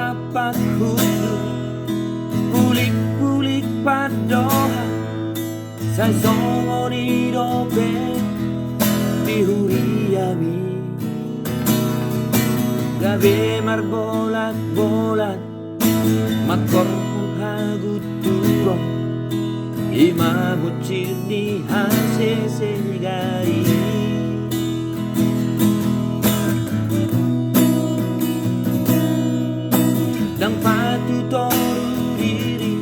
dapat hudu pulik-pulik padoha sa songo ni dobe di huriami gabe marbolat-bolat makorpong haguturong imabucir ni hasesegari dang patutoru diri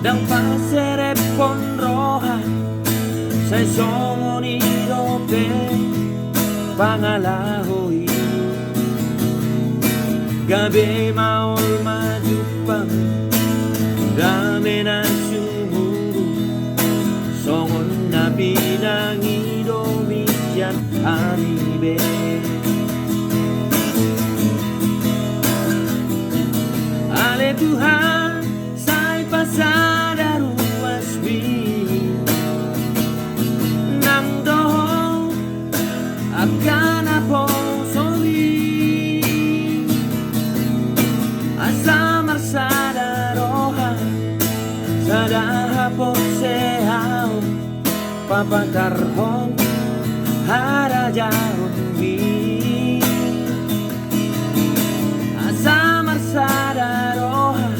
dang paserepon roha sa songo ni dobe pangalahoy gabi maol majupang dami na sumuru songon na pinangidomiyan hamibe ale Tuhan say pasada ruasmi nang doho akan apa Asamarsada roha sada hapon sehao papatarhon harajahon mi Asamarsada roha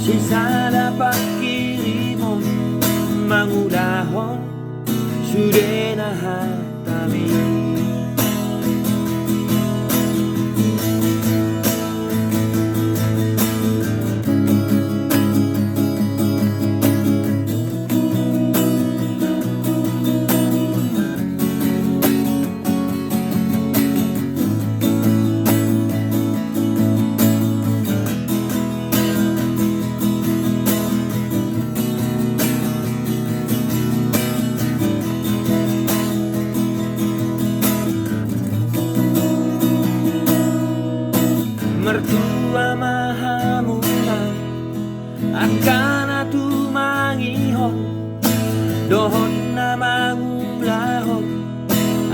sisada pakirimon mangulahon sudena hatami mertua mahamuna akan atu mangihon dohon na mangulahon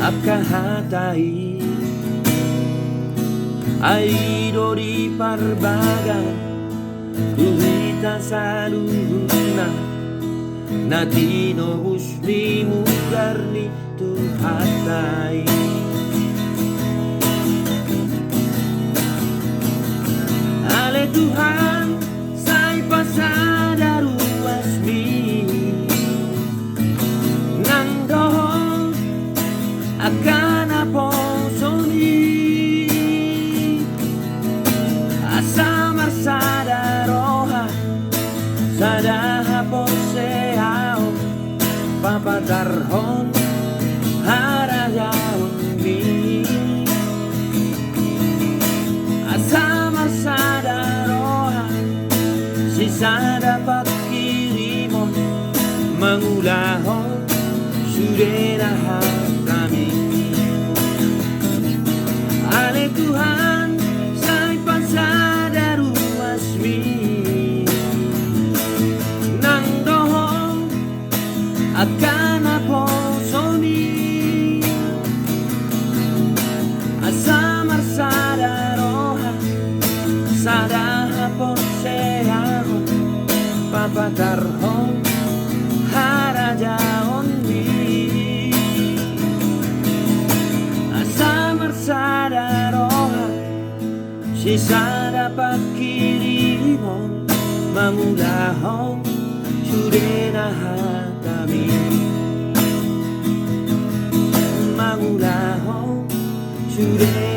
akahatai aido di parbaga tuhita saluhuna natino husni mugarni tuhatai Ale Tuhan say pasada ruasmi nang doho akan apa soni Asamarsada roha sada hapon seao papatarhon harajahon mi Asamarsada roha sisada pakirimon mangulahon sudena hatami ale Tuhan say pasada ruasmi nang doho akan apa soni Asamarsada roha sada hapon seahon papatarhon harajahon mi Asamarsada roha sisada pakirimon mangulahon sudena hatami mangulahon sudena